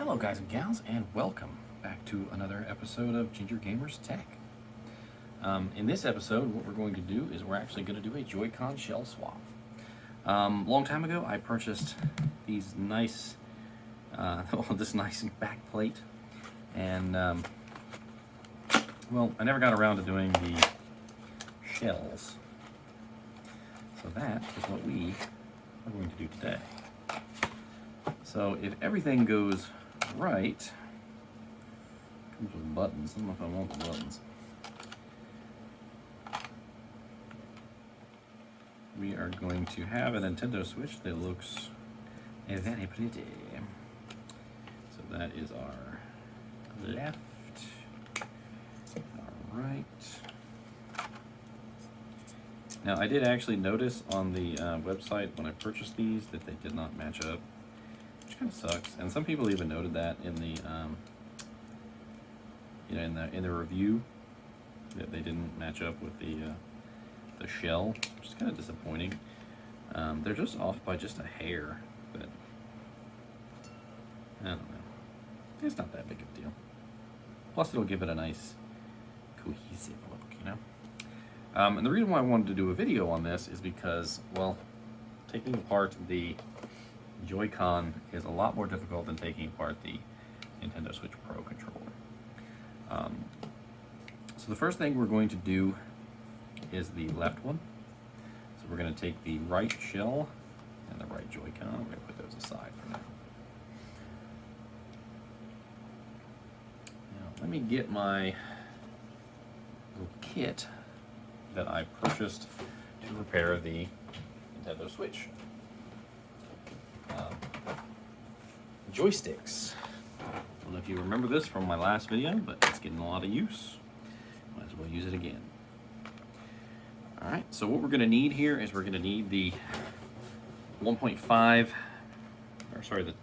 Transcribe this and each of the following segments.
Hello guys and gals, and welcome back to another episode of Ginger Gamers Tech. In this episode, what we're going to do is we're actually going to do a Joy-Con shell swap. Long time ago, I purchased these nice, this nice back plate, and well, I never got around to doing the shells. So that is what we are going to do today. So if everything goes right, comes with buttons. I don't know if I want the buttons. We are going to have a Nintendo Switch that looks very pretty. So that is our left, our right. Now I did actually notice on the website when I purchased these that they did not match up, which kind of sucks. And some people even noted that in the in the review that they didn't match up with the shell, which is kind of disappointing. They're just off by just a hair, but I don't know. It's not that big of a deal. Plus, it'll give it a nice cohesive look, you know. And the reason why I wanted to do a video on this is because, well, taking apart the Joy-Con is a lot more difficult than taking apart the Nintendo Switch Pro controller. So the first thing we're going to do is the left one. So we're going to take the right shell and the right Joy-Con. We're going to put those aside for now. Now let me get my little kit that I purchased to repair the Nintendo Switch. Joysticks. I don't know if you remember this from my last video, but it's getting a lot of use. Might as well use it again. Alright, so what we're going to need here is we're going to need the 1.5, or sorry, I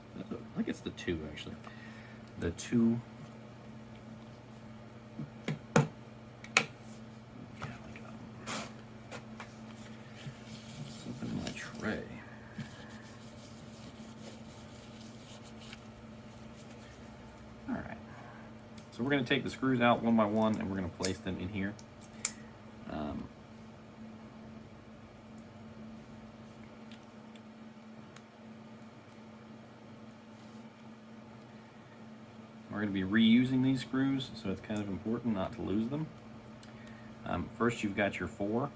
think it's the 2 actually. The 2. Let's open my tray. Alright, so we're going to take the screws out one by one and we're going to place them in here. We're going to be reusing these screws, so it's kind of important not to lose them. First, you've got your 4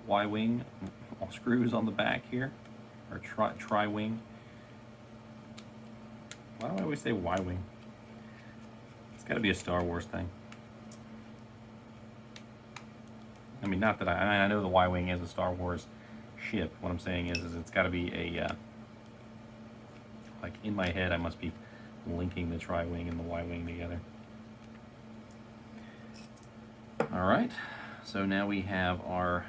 Y-wing screws on the back here, or tri-wing. Why do I always say Y-wing? It's got to be a Star Wars thing. I mean, not that I know the Y-wing is a Star Wars ship. What I'm saying is it's got to be a, like in my head, I must be linking the tri-wing and the Y-wing together. Alright, so now we have our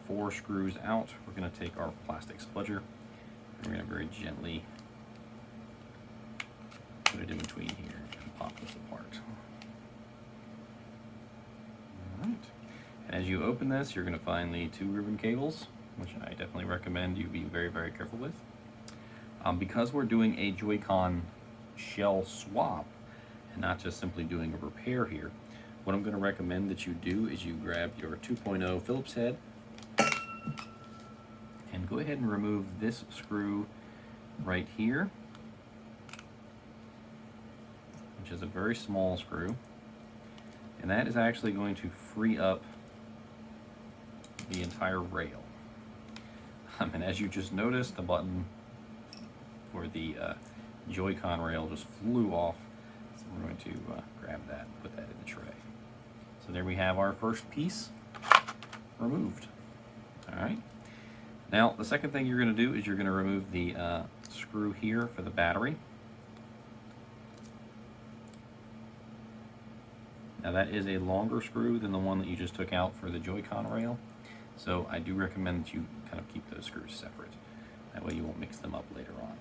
4 screws out. We're going to take our plastic spludger and we're going to very gently put it in between here and pop this apart. Alright, and as you open this, you're going to find the 2 ribbon cables, which I definitely recommend you be very, very careful with. Because we're doing a Joy-Con shell swap and not just simply doing a repair here, what I'm going to recommend that you do is you grab your 2.0 Phillips head and go ahead and remove this screw right here, which is a very small screw, and that is actually going to free up the entire rail. And as you just noticed, the button for the Joy-Con rail just flew off, so we're going to grab that, put that in the tray. So there we have our first piece removed. Alright, now the second thing you're going to do is you're going to remove the screw here for the battery. Now that is a longer screw than the one that you just took out for the Joy-Con rail, so I do recommend that you kind of keep those screws separate. That way you won't mix them up later on.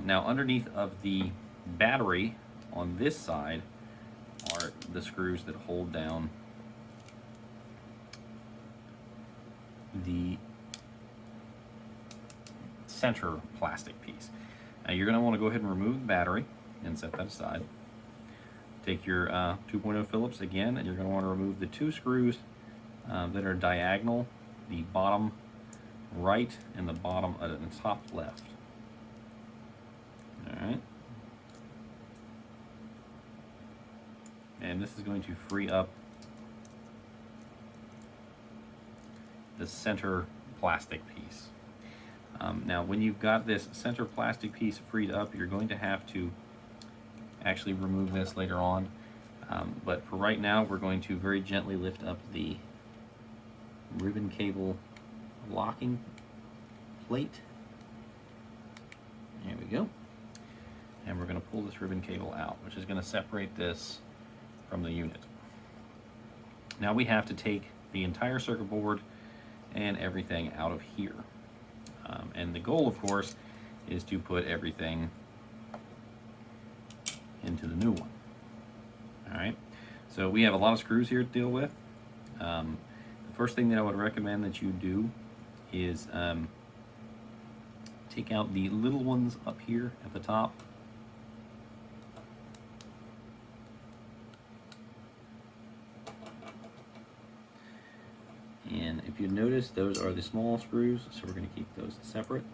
Now underneath of the battery on this side are the screws that hold down the center plastic piece. Now you're going to want to go ahead and remove the battery and set that aside. Take your 2.0 Phillips again, and you're going to want to remove the 2 screws that are diagonal, the bottom right and the bottom the top left. All right. And this is going to free up the center plastic piece. Now when you've got this center plastic piece freed up, you're going to have to actually remove this later on. But for right now, we're going to very gently lift up the ribbon cable locking plate. There we go. And we're going to pull this ribbon cable out, which is going to separate this from the unit. Now we have to take the entire circuit board and everything out of here. And the goal, of course, is to put everything into the new one. All right, so we have a lot of screws here to deal with. The first thing that I would recommend that you do is take out the little ones up here at the top. And if you notice, those are the small screws, so we're going to keep those separate.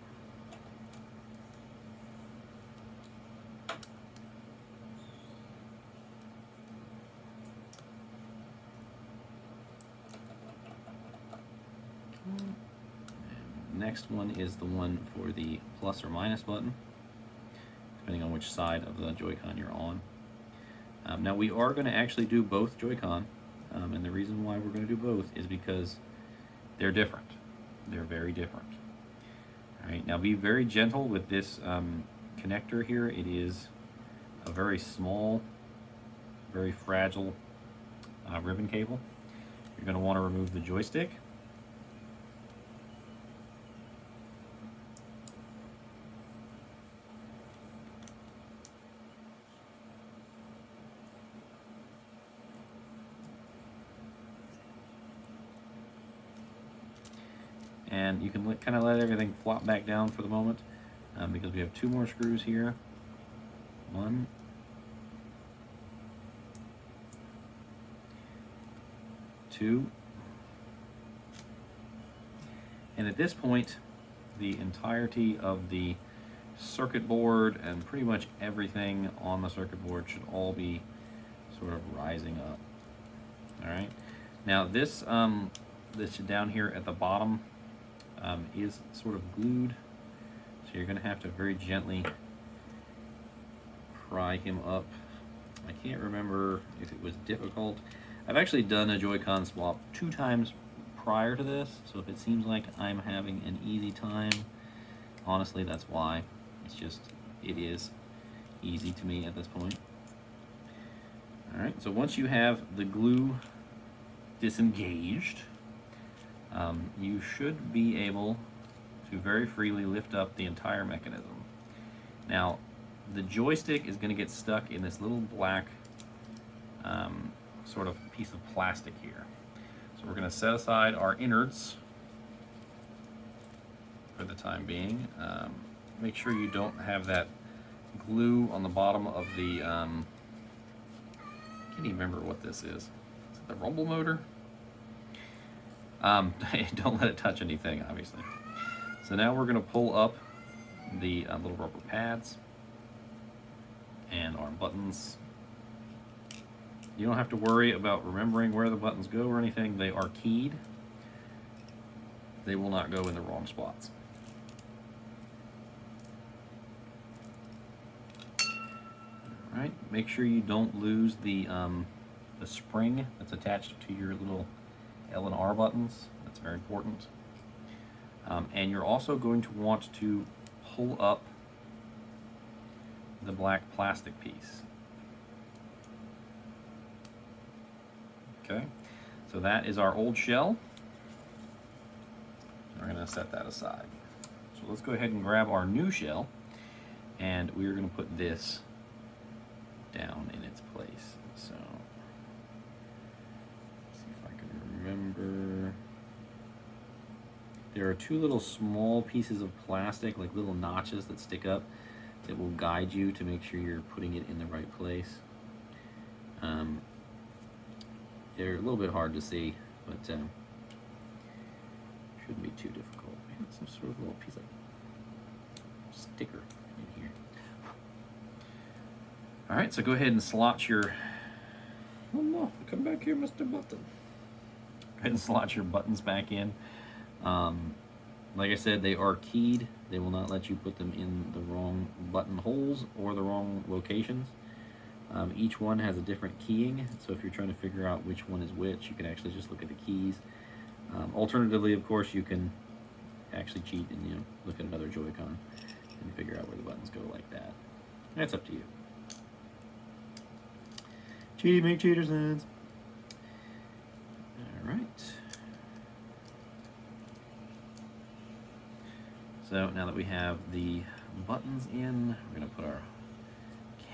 Next one is the one for the plus or minus button, depending on which side of the Joy-Con you're on. Now we are going to actually do both Joy-Con, and the reason why we're going to do both is because they're different. They're very different. All right, now be very gentle with this connector here. It is a very small, very fragile ribbon cable. You're going to want to remove the joystick. And you can kind of let everything flop back down for the moment because we have 2 more screws here. 1, 2, and at this point, the entirety of the circuit board and pretty much everything on the circuit board should all be sort of rising up. All right. Now this this down here at the bottom is sort of glued, so you're going to have to very gently pry him up. I can't remember if it was difficult. I've actually done a Joy-Con swap 2 times prior to this, so if it seems like I'm having an easy time, honestly that's why. It's just, it is easy to me at this point. Alright, so once you have the glue disengaged, you should be able to very freely lift up the entire mechanism. Now, the joystick is going to get stuck in this little black sort of piece of plastic here. So we're going to set aside our innards for the time being. Make sure you don't have that glue on the bottom of the, I can't even remember what this is. Is it the rumble motor? Don't let it touch anything, obviously. So now we're going to pull up the little rubber pads and our buttons. You don't have to worry about remembering where the buttons go or anything. They are keyed. They will not go in the wrong spots. All right, make sure you don't lose the spring that's attached to your little L and R buttons. That's very important. And you're also going to want to pull up the black plastic piece. Okay, so that is our old shell. We're going to set that aside. So let's go ahead and grab our new shell, and we're going to put this down in its place. So let's see if I can remember. There are 2 little small pieces of plastic, like little notches that stick up. It will guide you to make sure you're putting it in the right place. They're a little bit hard to see, but shouldn't be too difficult. Man, some sort of little piece of sticker in here. All right, so go ahead and slot your. Oh no! Come back here, Mr. Button. Go ahead and slot your buttons back in. Like I said, they are keyed. They will not let you put them in the wrong button holes or the wrong locations. Each one has a different keying, so if you're trying to figure out which one is which, you can actually just look at the keys. Alternatively, of course, you can actually cheat and look at another Joy-Con and figure out where the buttons go like that. That's up to you. Cheaty make cheater sense. All right. So now that we have the buttons in, we're going to put our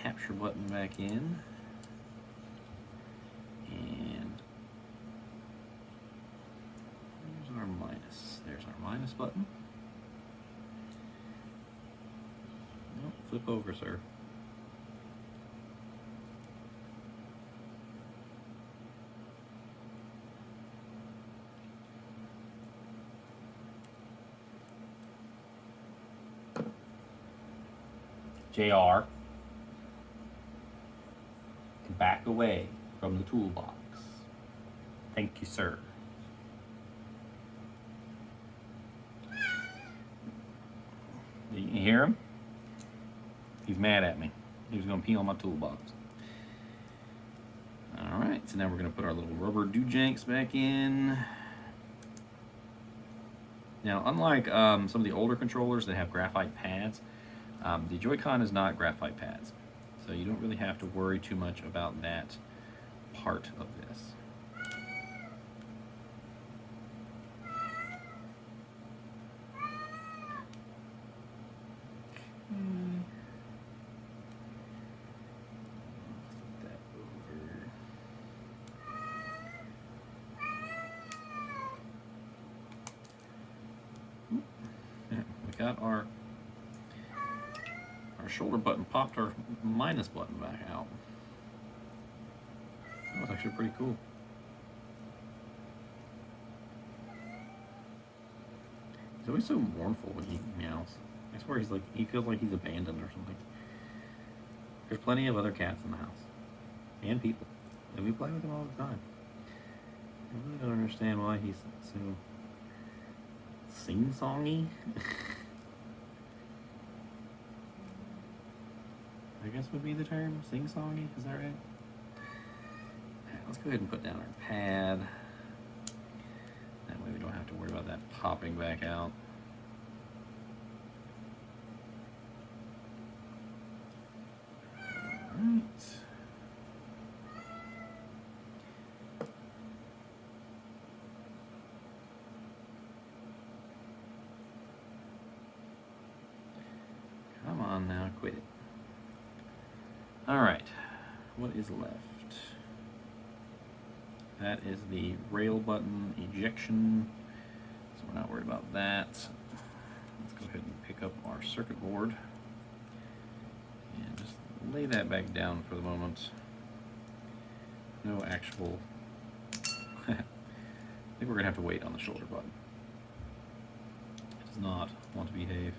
capture button back in. And there's our minus. There's our minus button. Nope, flip over, sir. JR, back away from the toolbox. Thank you, sir. You hear him? He's mad at me. He was going to pee on my toolbox. All right, so now we're going to put our little rubber doojanks back in. Now, unlike some of the older controllers that have graphite pads, the Joy-Con is not graphite pads, so you don't really have to worry too much about that part of this. We got our shoulder button popped our minus button back out. That was actually pretty cool. He's always so mournful when he meows. I swear he feels like he's abandoned or something. There's plenty of other cats in the house. And people. And we play with them all the time. I really don't understand why he's so sing-songy. I guess would be the term, sing-songy, is that right? Alright, let's go ahead and put down our pad. That way we don't have to worry about that popping back out. Alright. Come on now, quit it. Alright, what is left? That is the rail button ejection, so we're not worried about that. Let's go ahead and pick up our circuit board and just lay that back down for the moment. No actual... I think we're going to have to wait on the shoulder button. It does not want to behave.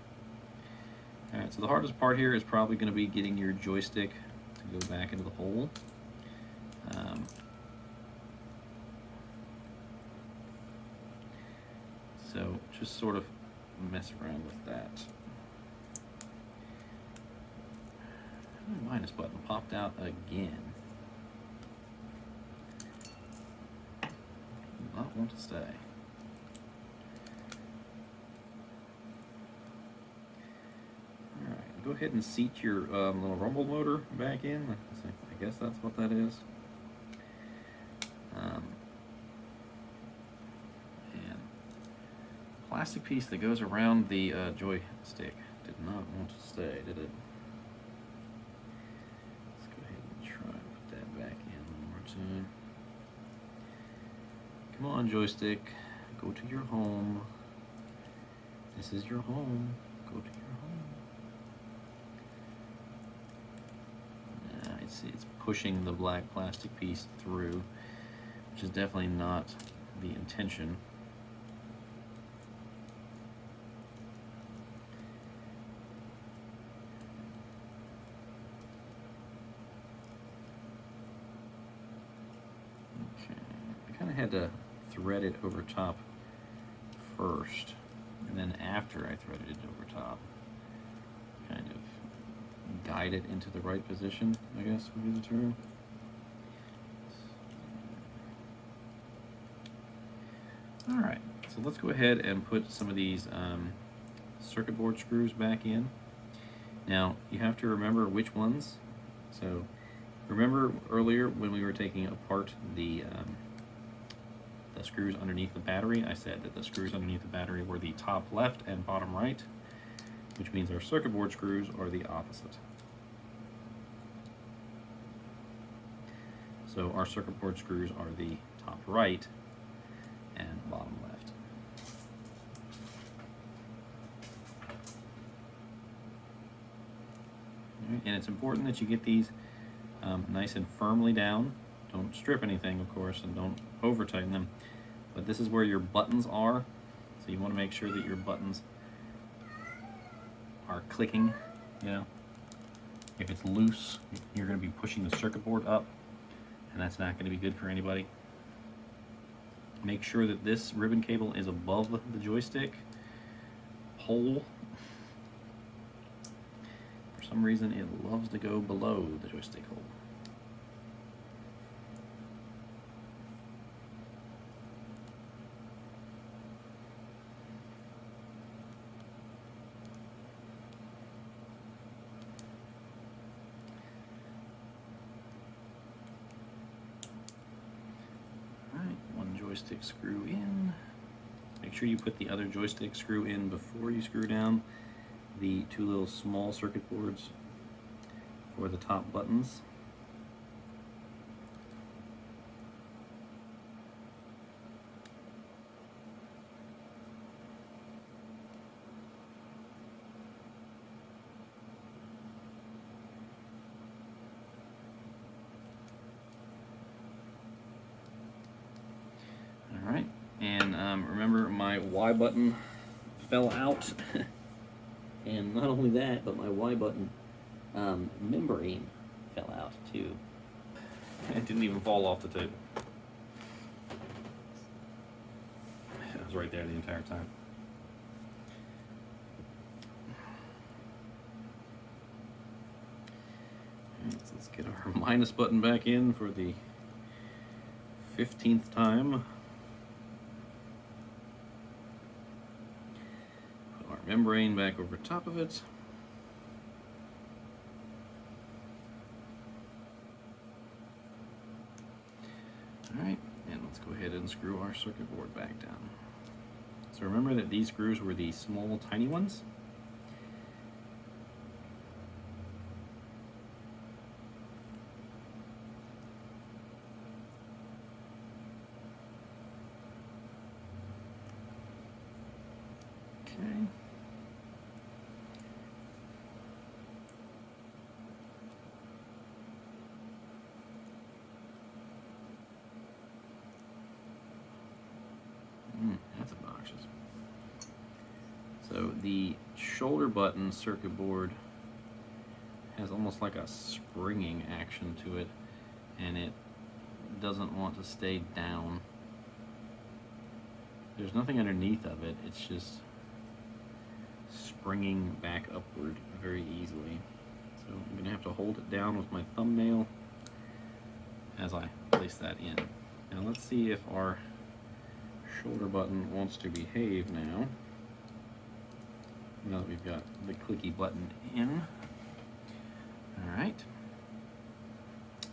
Alright, so the hardest part here is probably going to be getting your joystick to go back into the hole. So just sort of mess around with that. The minus button popped out again. Do not want to stay. Alright, go ahead and seat your little rumble motor back in. I guess that's what that is. And plastic piece that goes around the joystick did not want to stay, did it? Let's go ahead and try and put that back in one more time. Come on, joystick, go to your home. This is your home. Go to your home. it's pushing the black plastic piece through, which is definitely not the intention. Okay, I kind of had to thread it over top first, and then after I threaded it over top, kind of guide it into the right position, I guess would be the term. All right, so let's go ahead and put some of these circuit board screws back in. Now, you have to remember which ones. So, remember earlier when we were taking apart the screws underneath the battery, I said that the screws underneath the battery were the top left and bottom right, which means our circuit board screws are the opposite. So our circuit board screws are the top right and bottom left. Right, and it's important that you get these nice and firmly down. Don't strip anything, of course, and don't over tighten them. But this is where your buttons are, so you want to make sure that your buttons are clicking. You know, if it's loose, you're going to be pushing the circuit board up, and that's not going to be good for anybody. Make sure that this ribbon cable is above the joystick hole. For some reason, it loves to go below the joystick hole. Joystick screw in. Make sure you put the other joystick screw in before you screw down the two little small circuit boards for the top buttons. Alright, and remember my Y button fell out, and not only that, but my Y button membrane fell out too. It didn't even fall off the table. It was right there the entire time. Right, so let's get our minus button back in for the 15th time. Membrane back over top of it. Alright, and let's go ahead and screw our circuit board back down. So remember that these screws were the small, tiny ones. Okay. That's obnoxious. So the shoulder button circuit board has almost like a springing action to it, and it doesn't want to stay down. There's nothing underneath of it, it's just springing back upward very easily. So I'm going to have to hold it down with my thumbnail as I place that in. Now let's see if our shoulder button wants to behave now. Now that we've got the clicky button in. Alright.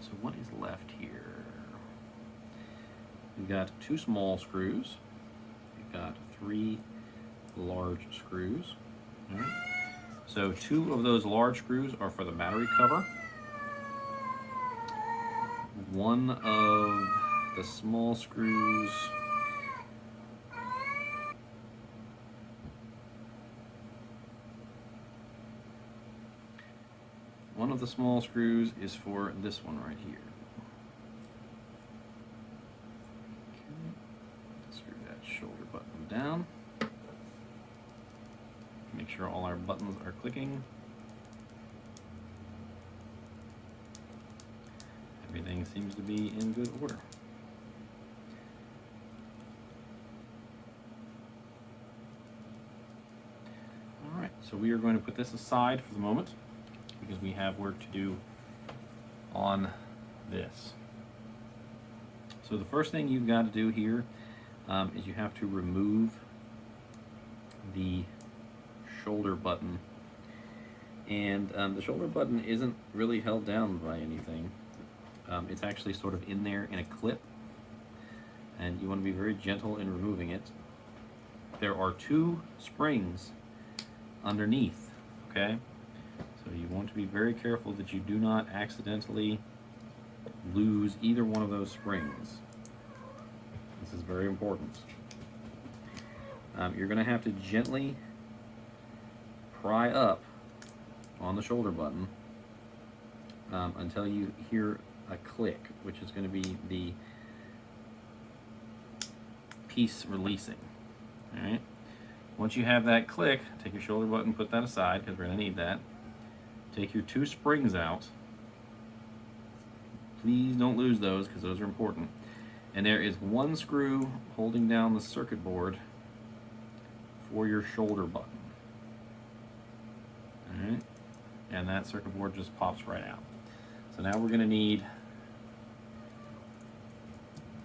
So what is left here? We've got 2 small screws. We've got 3 large screws. Alright. So 2 of those large screws are for the battery cover. 1 of the small screws one of the small screws is for this one right here. Okay. Screw that shoulder button down. Make sure all our buttons are clicking. Everything seems to be in good order. All right, so we are going to put this aside for the moment because we have work to do on this. So the first thing you've got to do here is you have to remove the shoulder button. And the shoulder button isn't really held down by anything. It's actually sort of in there in a clip, and you want to be very gentle in removing it. There are 2 springs underneath, okay? So you want to be very careful that you do not accidentally lose either one of those springs. This is very important. You're going to have to gently pry up on the shoulder button until you hear a click, which is going to be the piece releasing. All right. Once you have that click, take your shoulder button, put that aside because we're going to need that. Take your 2 springs out. Please don't lose those because those are important. And there is 1 screw holding down the circuit board for your shoulder button. All right. And that circuit board just pops right out. So now we're going to need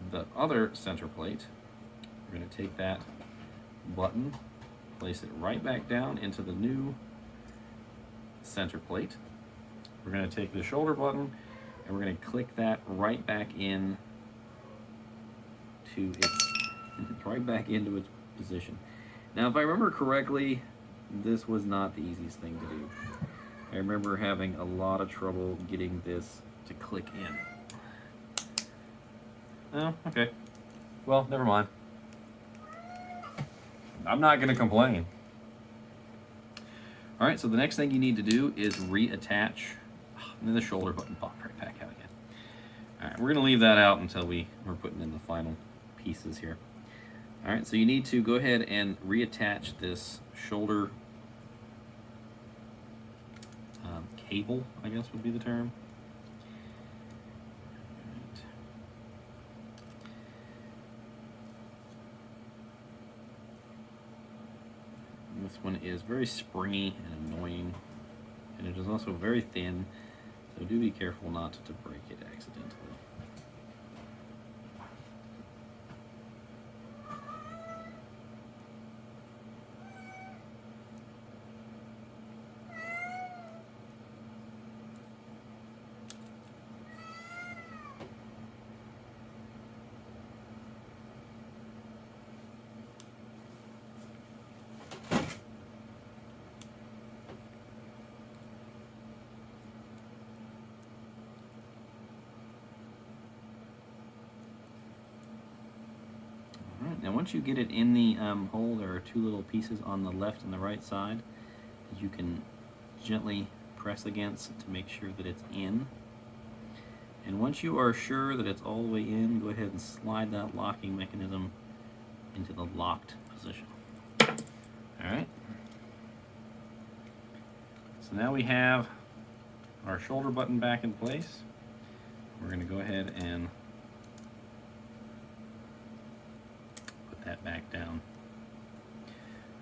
the other center plate. We're going to take that button, place it right back down into the new center plate. We're going to take the shoulder button and we're going to click that right back in to its position. Now, if I remember correctly, this was not the easiest thing to do. I remember having a lot of trouble getting this to click in. Oh, okay. Well, never mind. I'm not going to complain. All right, so the next thing you need to do is reattach. And then the shoulder button popped right back out again. All right, we're going to leave that out until we're putting in the final pieces here. All right, so you need to go ahead and reattach this shoulder cable, I guess would be the term. This one is very springy and annoying, and it is also very thin, so do be careful not to break it accidentally. Now once you get it in the hole, there are 2 little pieces on the left and the right side that you can gently press against to make sure that it's in. And once you are sure that it's all the way in, go ahead and slide that locking mechanism into the locked position. Alright. So now we have our shoulder button back in place. We're going to go ahead and that back down.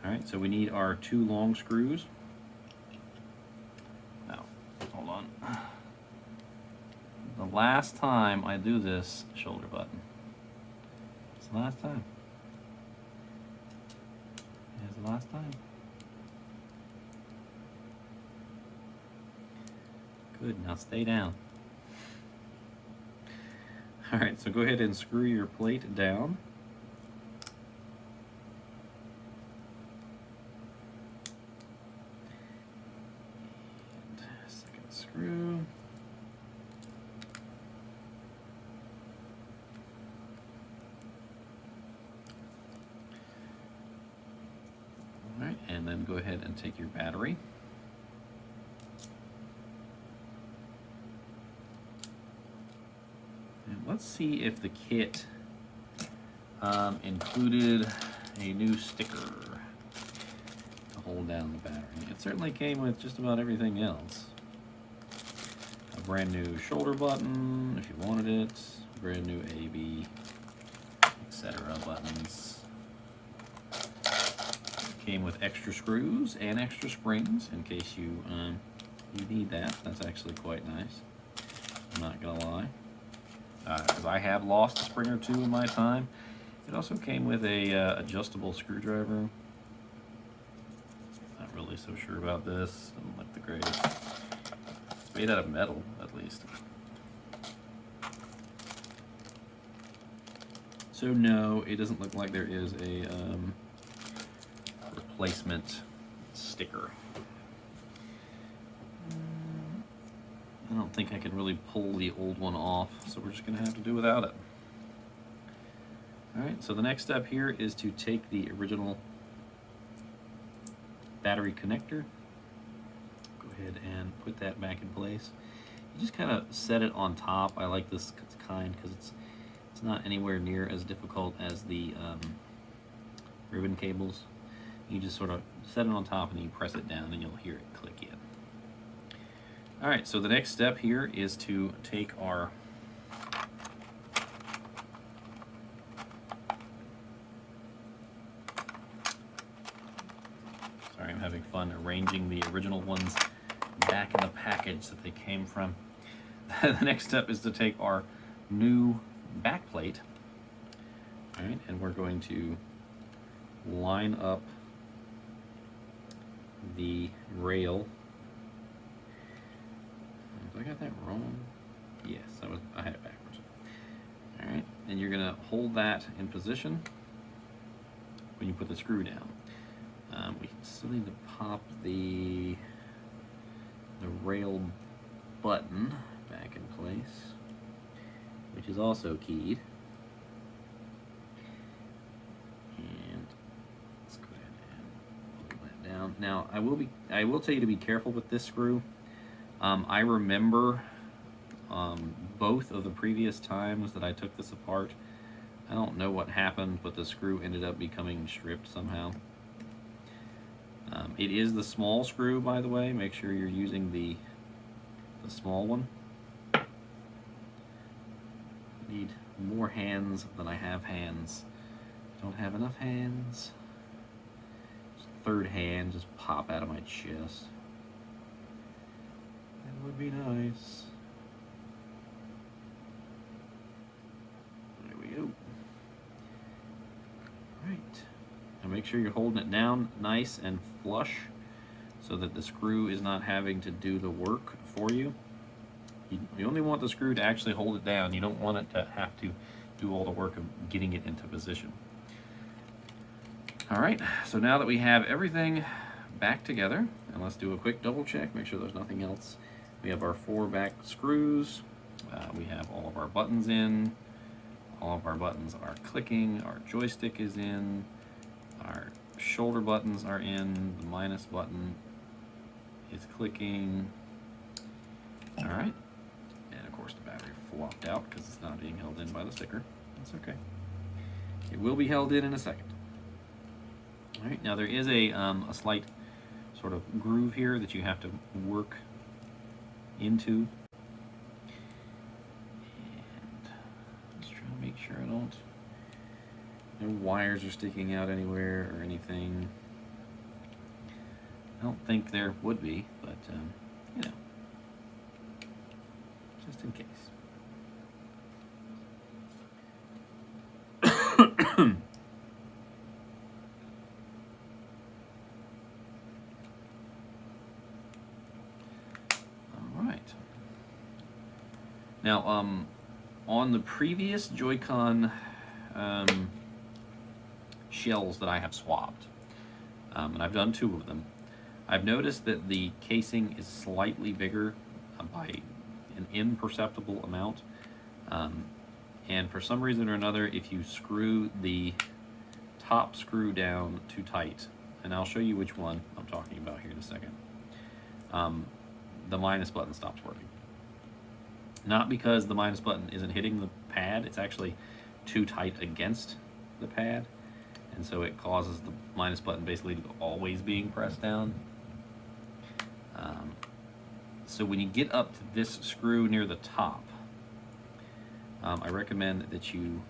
All right, so we need our 2 long screws. Now, hold on. The last time I do this shoulder button, it's the last time. It's the last time. Good, now stay down. All right, so go ahead and screw your plate down. Screw. All right, and then go ahead and take your battery. let's see if the kit included a new sticker to hold down the battery. It certainly came with just about everything else. A brand new shoulder button, if you wanted it, brand new AB, etc. buttons. Came with extra screws and extra springs in case you need that. That's actually quite nice. I'm not gonna lie, because I have lost a spring or two in my time. It also came with a adjustable screwdriver. Not really so sure about this. Doesn't look the greatest. It's made out of metal, at least. So no, it doesn't look like there is a replacement sticker. I don't think I can really pull the old one off, so we're just going to have to do without it. Alright, so the next step here is to take the original battery connector, go ahead and put that back in place. You just kind of set it on top. I like this kind because it's not anywhere near as difficult as the ribbon cables. You just sort of set it on top and you press it down and you'll hear it click in. Alright, so the next step here is to take our sorry, I'm having fun arranging the original ones back in the package that they came from. The next step is to take our new backplate, alright, and we're going to line up the rail. Did I got that wrong? Yes, I had it backwards. Alright, and you're gonna hold that in position when you put the screw down. We still need to pop the rail button back in place, which is also keyed. And let's go ahead and pull that down. Now I will tell you to be careful with this screw. I remember both of the previous times that I took this apart. I don't know what happened, but the screw ended up becoming stripped somehow. It is the small screw, by the way. Make sure you're using the small one. I need more hands than I have hands. Don't have enough hands. Third hand just pop out of my chest. That would be nice. There we go. Right. Now make sure you're holding it down nice and flush so that the screw is not having to do the work for you. You only want the screw to actually hold it down. You don't want it to have to do all the work of getting it into position. Alright, so now that we have everything back together, and let's do a quick double check, make sure there's nothing else. We have our 4 back screws, we have all of our buttons in, all of our buttons are clicking, our joystick is in, our shoulder buttons are in, the minus button is clicking. Alright, and of course the battery flopped out because it's not being held in by the sticker. That's okay. It will be held in a second. Alright, now there is a slight sort of groove here that you have to work into. And let's try to make sure no wires are sticking out anywhere or anything. I don't think there would be, but you know, just in case. Now, on the previous Joycon shells that I have swapped, and I've done 2 of them, I've noticed that the casing is slightly bigger by an imperceptible amount, and for some reason or another, if you screw the top screw down too tight, and I'll show you which one I'm talking about here in a second, the minus button stops working. Not because the minus button isn't hitting the pad, it's actually too tight against the pad, and so it causes the minus button basically to always being pressed down. So when you get up to this screw near the top, I recommend that you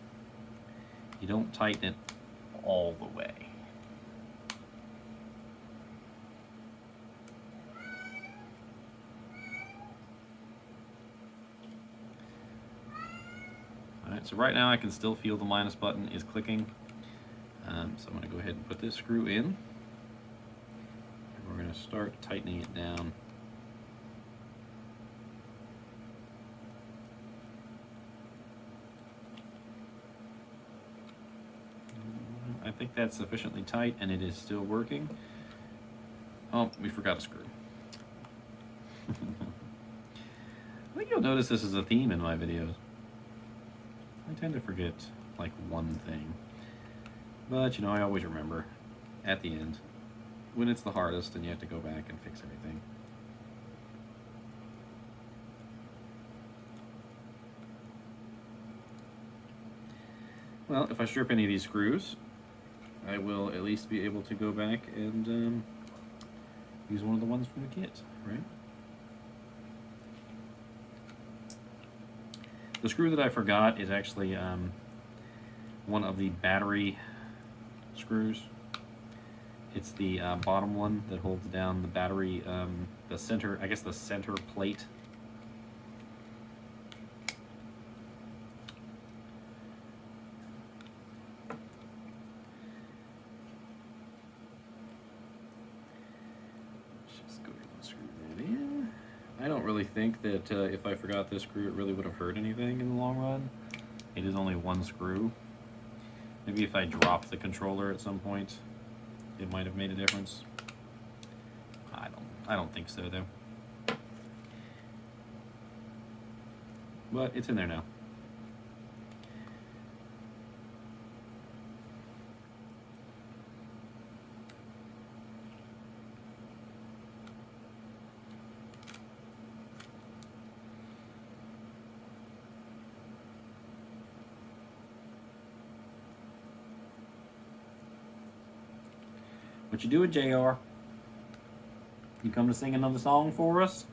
don't tighten it all the way. Alright, so right now I can still feel the minus button is clicking. So I'm going to go ahead and put this screw in. And we're going to start tightening it down. I think that's sufficiently tight, and it is still working. Oh, we forgot a screw. I think you'll notice this is a theme in my videos. I tend to forget, like, one thing. But, you know, I always remember at the end when it's the hardest and you have to go back and fix everything. Well, if I strip any of these screws, I will at least be able to go back and use one of the ones from the kit, right? The screw that I forgot is actually one of the battery screws. It's the bottom one that holds down the battery, the center, I guess the center plate. I don't really think that if I forgot this screw, it really would have hurt anything in the long run. It is only one screw. Maybe if I dropped the controller at some point, it might have made a difference. I don't think so, though. But it's in there now. What you doing, JR? You come to sing another song for us?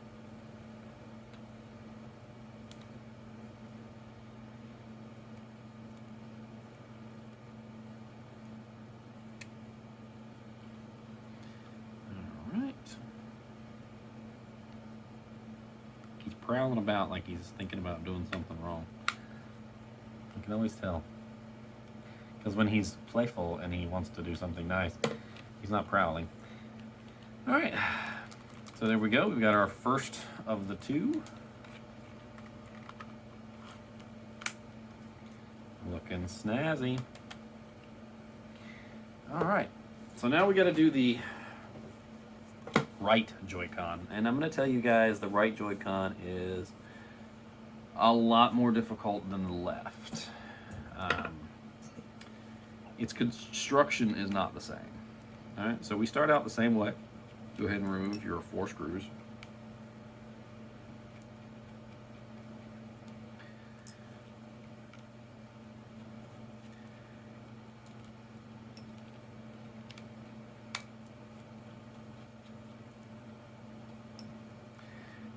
All right. He's prowling about like he's thinking about doing something wrong. You can always tell. Because when he's playful and he wants to do something nice, he's not prowling. All right, so there we go. We've got our first of the two. Looking snazzy. All right, so now we got to do the right Joy-Con. And I'm going to tell you guys the right Joy-Con is a lot more difficult than the left. Its construction is not the same. All right, so we start out the same way. Go ahead and remove your 4 screws.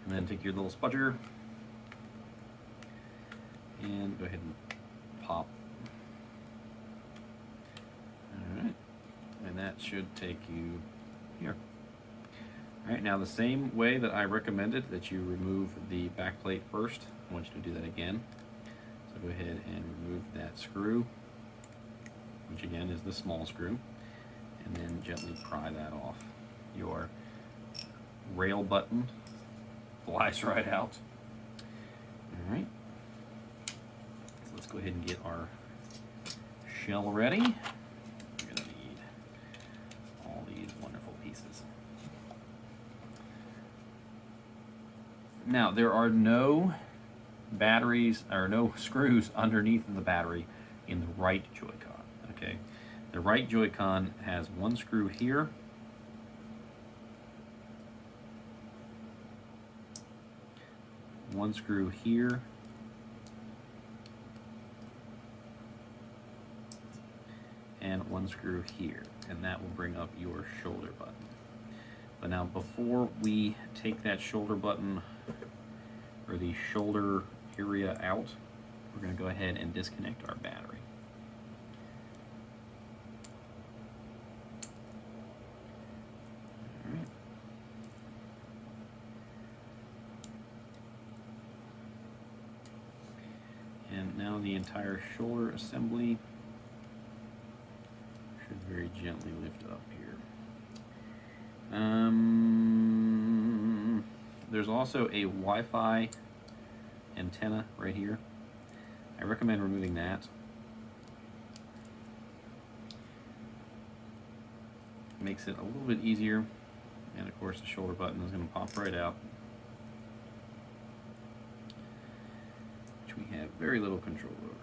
And then take your little spudger and go ahead and pop. All right, and that should take you here. All right, now the same way that I recommended that you remove the back plate first, I want you to do that again. So go ahead and remove that screw, which again is the small screw, and then gently pry that off. Your rail button flies right out. All right, so let's go ahead and get our shell ready. We're gonna need all these wonderful pieces. Now, there are no batteries or no screws underneath the battery in the right Joy-Con, okay? The right Joy-Con has one screw here, one screw here, and one screw here, and that will bring up your shoulder button. But now before we take that shoulder button or the shoulder area out, we're going to go ahead and disconnect our battery. All right. And now the entire shoulder assembly should very gently lift up here. There's also a Wi-Fi antenna right here. I recommend removing that. Makes it a little bit easier, and of course the shoulder button is going to pop right out, which we have very little control over.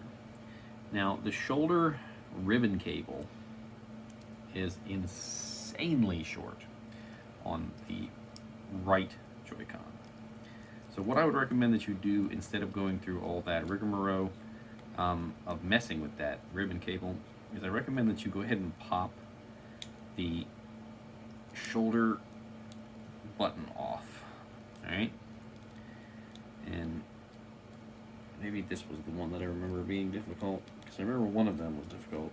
Now the shoulder ribbon cable is insanely short on the right Joy-Con. So what I would recommend that you do, instead of going through all that rigmarole of messing with that ribbon cable, is I recommend that you go ahead and pop the shoulder button off. Alright? And maybe this was the one that I remember being difficult, because I remember one of them was difficult.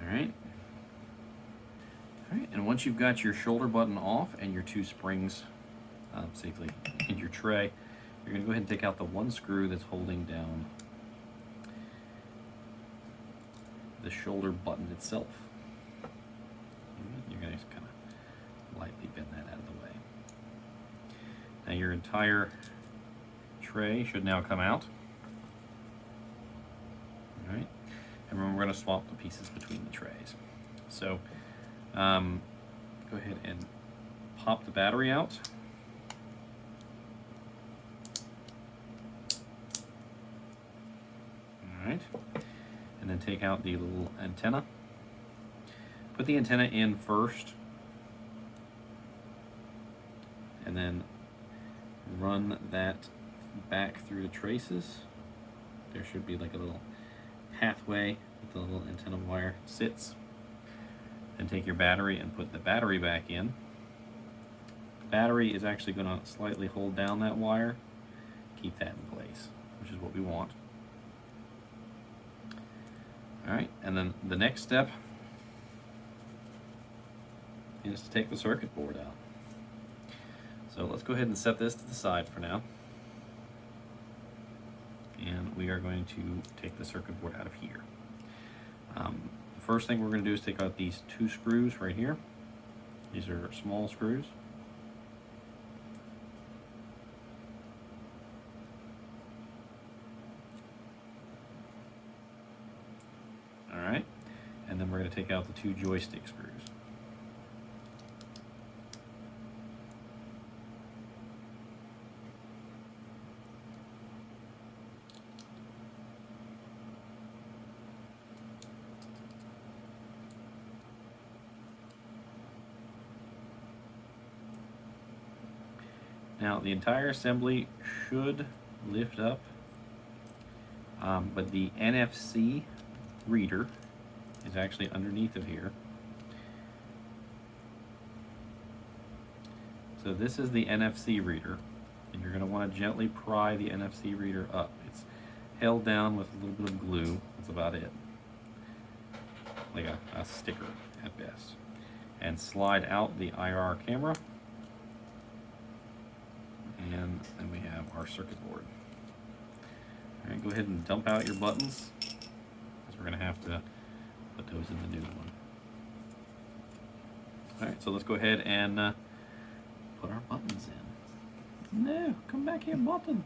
Alright. Alright, and once you've got your shoulder button off and your two springs safely in your tray, you're going to go ahead and take out the one screw that's holding down the shoulder button itself. You're going to kind of lightly bend that out of the way. Now your entire tray should now come out. Alright, and remember, we're going to swap the pieces between the trays. So go ahead and pop the battery out. Alright, and then take out the little antenna. Put the antenna in first, and then run that back through the traces. There should be like a little pathway that the little antenna wire sits. Then take your battery and put the battery back in. The battery is actually going to slightly hold down that wire. Keep that in place, which is what we want. Alright, and then the next step is to take the circuit board out. So let's go ahead and set this to the side for now. And we are going to take the circuit board out of here. The first thing we're going to do is take out these two screws right here. These are small screws. Alright, and then we're going to take out the two joystick screws. Now the entire assembly should lift up, but the NFC reader is actually underneath of here. So this is the NFC reader, and you're going to want to gently pry the NFC reader up. It's held down with a little bit of glue. That's about it. Like a sticker at best. And slide out the IR camera. And then we have our circuit board. All right, go ahead and dump out your buttons, because we're going to have to put those in the new one. All right, so let's go ahead and put our buttons in. No, come back here, button.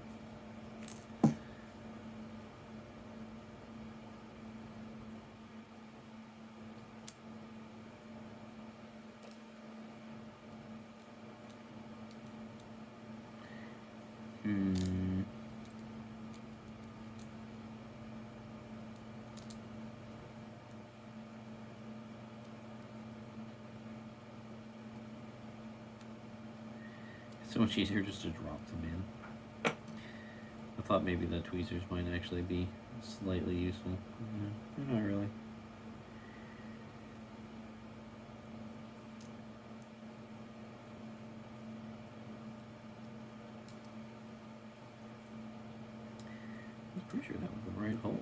So so much easier just to drop them in. I thought maybe the tweezers might actually be slightly useful. No, not really. I'm pretty sure that was the right hole.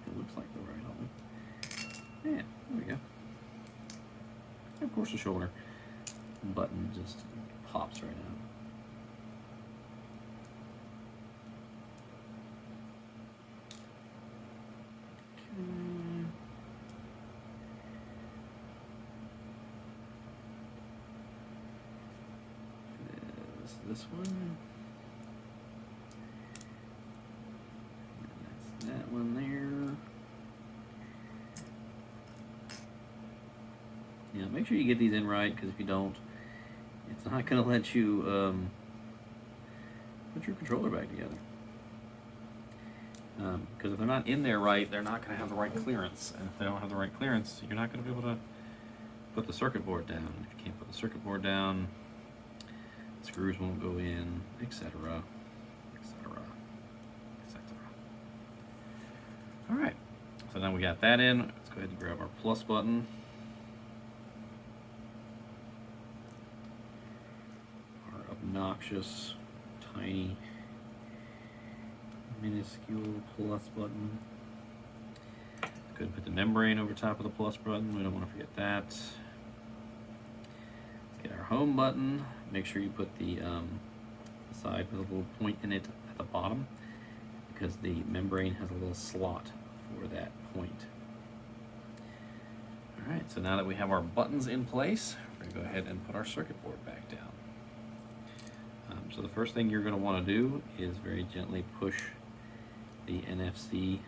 It looks like the right hole. Yeah, there we go. Of course the shoulder button just pops right out. This one. That's that one there. Yeah, make sure you get these in right, because if you don't, it's not going to let you put your controller back together. Because if they're not in there right, they're not going to have the right clearance. And if they don't have the right clearance, you're not going to be able to put the circuit board down. If you can't put the circuit board down, screws won't go in, etc., etc., etc. All right, so now we got that in. Let's go ahead and grab our plus button. Our obnoxious, tiny, minuscule plus button. Go ahead and put the membrane over top of the plus button. We don't want to forget that. Let's get our home button. Make sure you put the side with a little point in it at the bottom, because the membrane has a little slot for that point. All right, so now that we have our buttons in place, we're going to go ahead and put our circuit board back down. So the first thing you're going to want to do is very gently push the NFC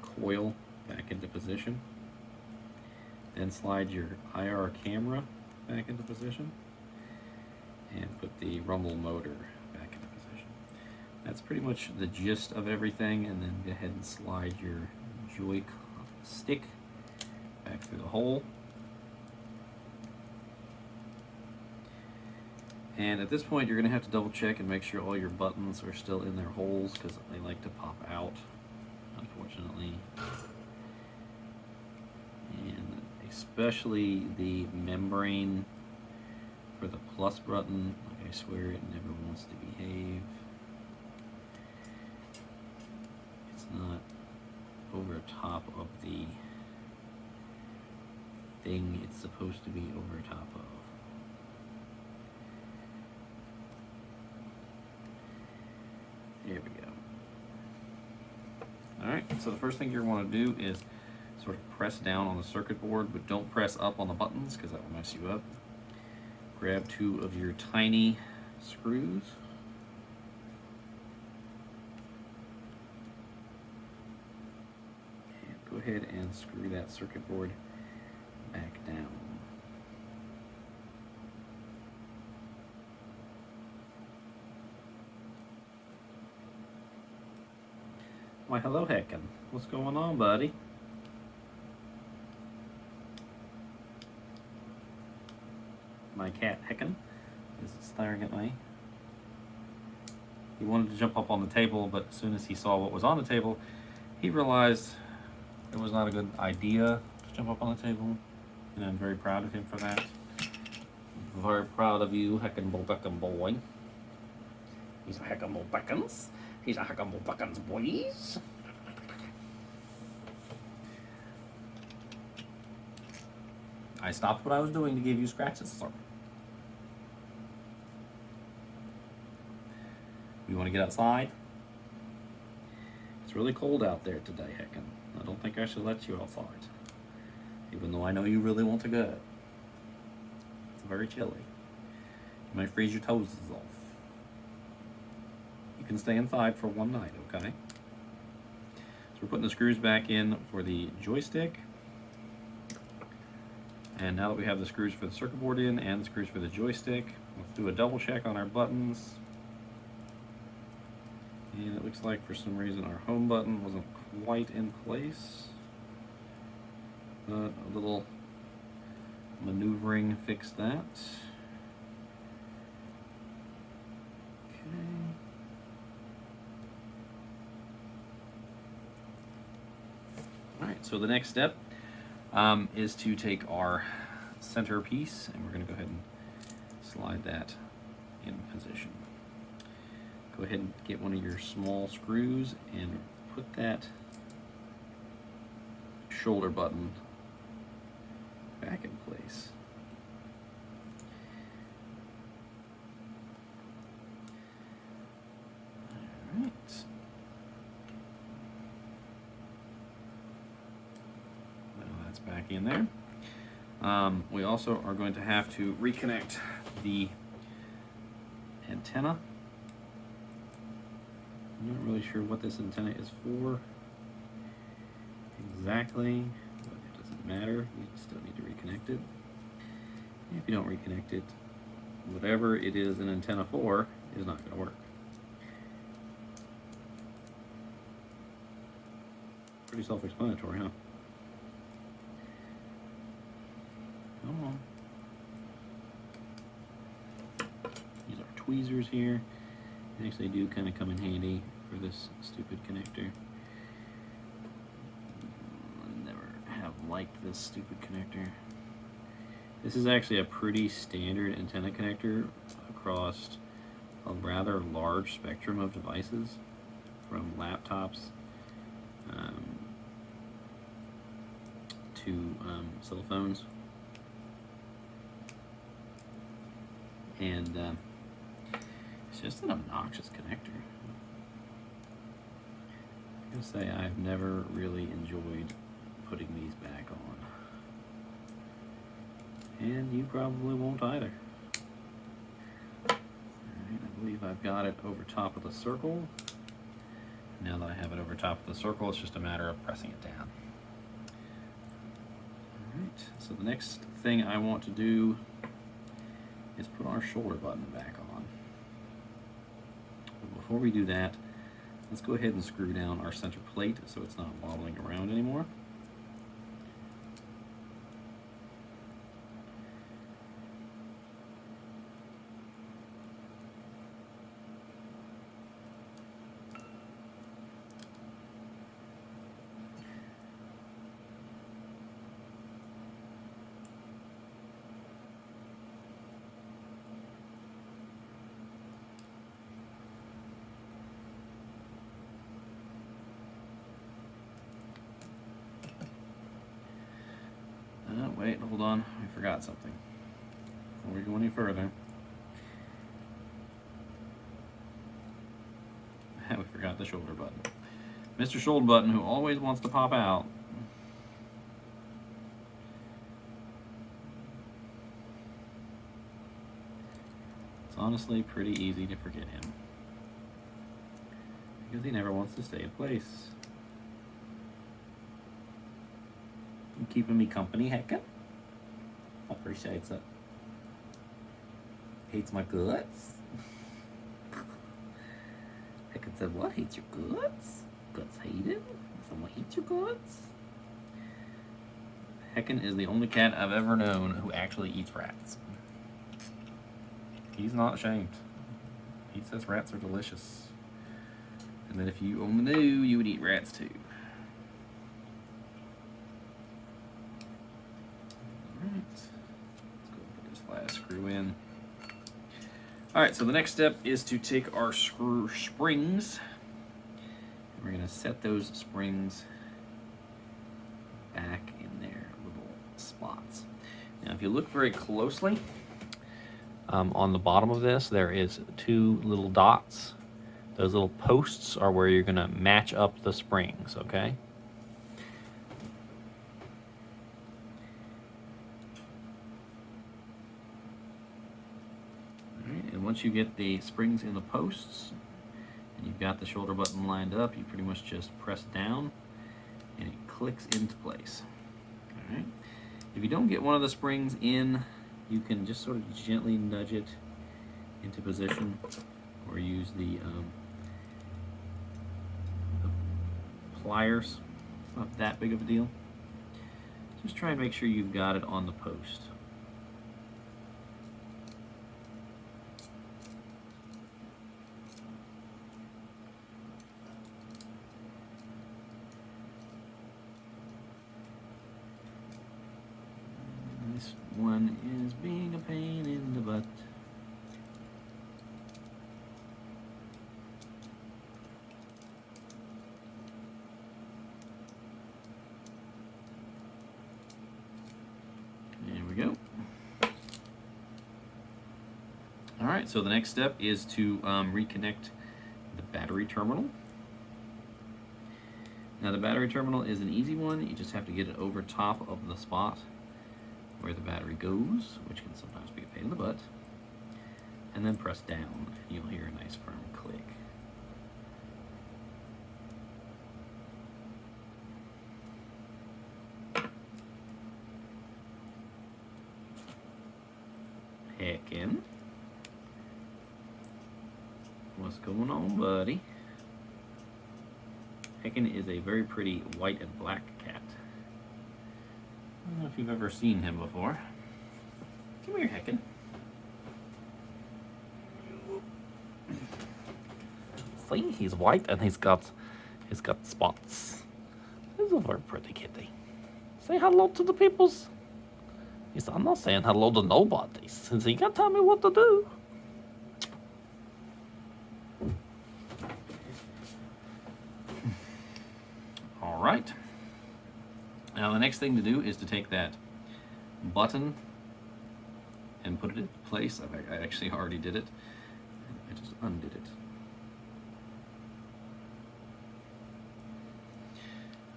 coil back into position. Then slide your IR camera back into position. And put the rumble motor back into position. That's pretty much the gist of everything, and then go ahead and slide your joystick back through the hole. And at this point, you're going to have to double check and make sure all your buttons are still in their holes, because they like to pop out, unfortunately. And especially the membrane for the plus button, like I swear it never wants to behave. It's not over top of the thing it's supposed to be over top of. There we go. Alright, so the first thing you're going to do is sort of press down on the circuit board, but don't press up on the buttons, because that will mess you up. Grab two of your tiny screws. And go ahead and screw that circuit board back down. Why, hello, Heckin. What's going on, buddy? My cat, Heckin, is staring at me. He wanted to jump up on the table, but as soon as he saw what was on the table, he realized it was not a good idea to jump up on the table, and I'm very proud of him for that. Very proud of you, Heckin' Bullduckin' boy. He's a Heckin' Bullduckins. He's a Heckin' Bullduckins, boys. I stopped what I was doing to give you scratches, sir. You want to get outside? It's really cold out there today, Heckin'. I don't think I should let you outside, even though I know you really want to go. It's very chilly. You might freeze your toes off. You can stay inside for one night, okay? So we're putting the screws back in for the joystick. And now that we have the screws for the circuit board in and the screws for the joystick, let's do a double check on our buttons. And it looks like for some reason our home button wasn't quite in place. But a little maneuvering fixed that. right, so the next step is to take our center piece, and we're going to go ahead and slide that in position. Go ahead and get one of your small screws and put that shoulder button back in place. All right. Now that's back in there. We also are going to have to reconnect the antenna. I'm not really sure what this antenna is for exactly, but it doesn't matter. You still need to reconnect it. If you don't reconnect it, whatever it is an antenna for is not going to work. Pretty self-explanatory, huh? Come on. These are tweezers here. They actually do kind of come in handy for this stupid connector. I never have liked this stupid connector. This is actually a pretty standard antenna connector across a rather large spectrum of devices, from laptops to cell phones. And it's just an obnoxious connector. I'm gonna say I've never really enjoyed putting these back on. And you probably won't either. Alright, I believe I've got it over top of the circle. Now that I have it over top of the circle, it's just a matter of pressing it down. Alright, so the next thing I want to do is put our shoulder button back on. But before we do that, let's go ahead and screw down our center plate so it's not wobbling around anymore. Wait, hold on, I forgot something. Before we go any further, we forgot the shoulder button. Mr. Shoulder Button, who always wants to pop out. It's honestly pretty easy to forget him, because he never wants to stay in place. You keeping me company, Heckin'? Appreciates it. Hates my guts? Heckin' said, what? Hates your guts? Guts hated? Someone hates your guts? Heckin' is the only cat I've ever known who actually eats rats. He's not ashamed. He says rats are delicious. And that if you only knew, you would eat rats too. Screw in. Alright, so the next step is to take our screw springs. We're going to set those springs back in their little spots. Now, if you look very closely, on the bottom of this, there is two little dots. Those little posts are where you're going to match up the springs, okay? Once you get the springs in the posts and you've got the shoulder button lined up, you pretty much just press down and it clicks into place. All right. If you don't get one of the springs in, you can just sort of gently nudge it into position, or use the pliers. It's not that big of a deal. Just try and make sure you've got it on the post. one is being a pain in the butt. There we go. All right, so the next step is to reconnect the battery terminal. Now the battery terminal is an easy one. You just have to get it over top of the spot where the battery goes, which can sometimes be a pain in the butt, and then press down and you'll hear a nice firm click. Heckin'. What's going on, buddy? Heckin is a very pretty white and black cat. I don't know if you've ever seen him before. Come here, Heckin. See, he's white and he's got spots. He's a very pretty kitty. Say hello to the peoples. He said, I'm not saying hello to nobody. So you can't tell me what to do. All right. Now the next thing to do is to take that button and put it in place. I actually already did it. I just undid it.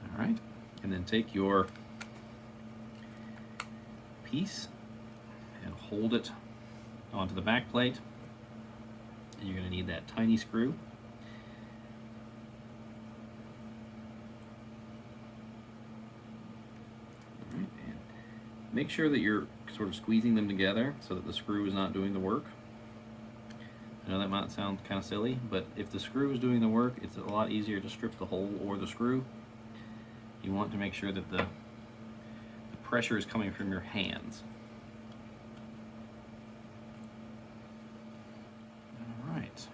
All right. And then take your piece and hold it onto the back plate. And you're going to need that tiny screw. All right, and make sure that you're sort of squeezing them together so that the screw is not doing the work. I know that might sound kind of silly, but if the screw is doing the work, it's a lot easier to strip the hole or the screw. You want to make sure that the pressure is coming from your hands. All right.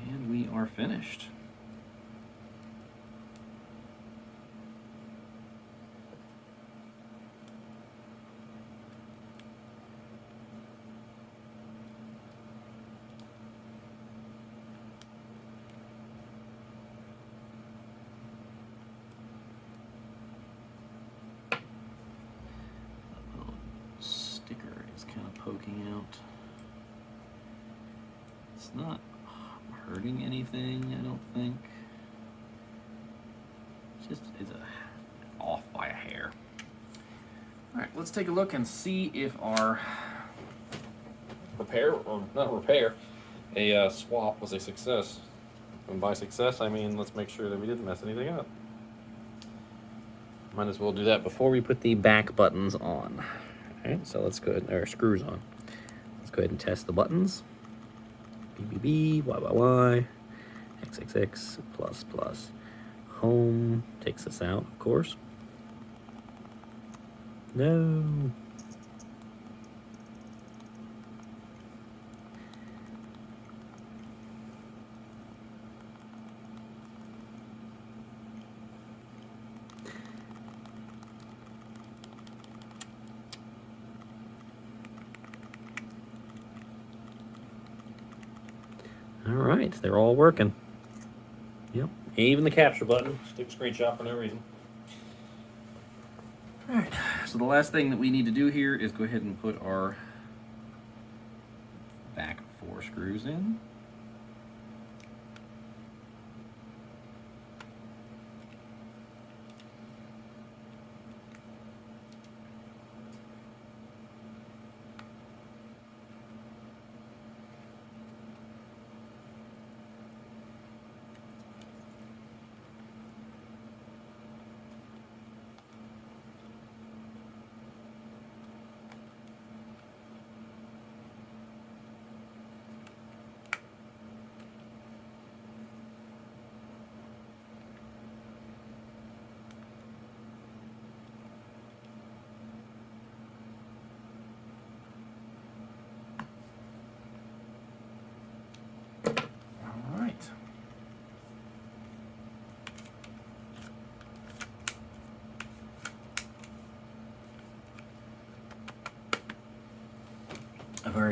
And we are finished. Poking out. It's not hurting anything, I don't think. It's off by a hair. All right, let's take a look and see if our repair, or not repair, a swap was a success. And by success, I mean let's make sure that we didn't mess anything up. Might as well do that before we put the back buttons on. Alright, so let's go ahead, or screws on. Let's go ahead and test the buttons. BBB, YYY, XXX, plus plus. Home takes us out, of course. No. All right, they're all working. Yep, even the capture button. Stick a screenshot for no reason. All right, so the last thing that we need to do here is go ahead and put our back 4 screws in.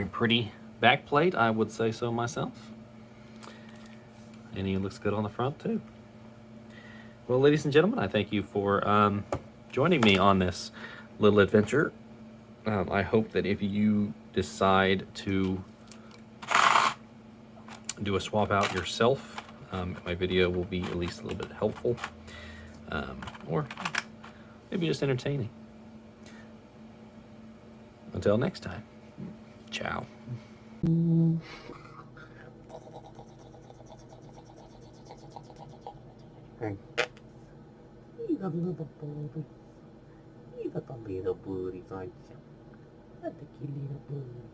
Very pretty backplate, I would say so myself. And he looks good on the front too. Well, ladies and gentlemen, I thank you for joining me on this little adventure. I hope that if you decide to do a swap out yourself, my video will be at least a little bit helpful, or maybe just entertaining. Until next time, ciao. He's a little booty. He's a little booty, aren't you? Look at the little booties.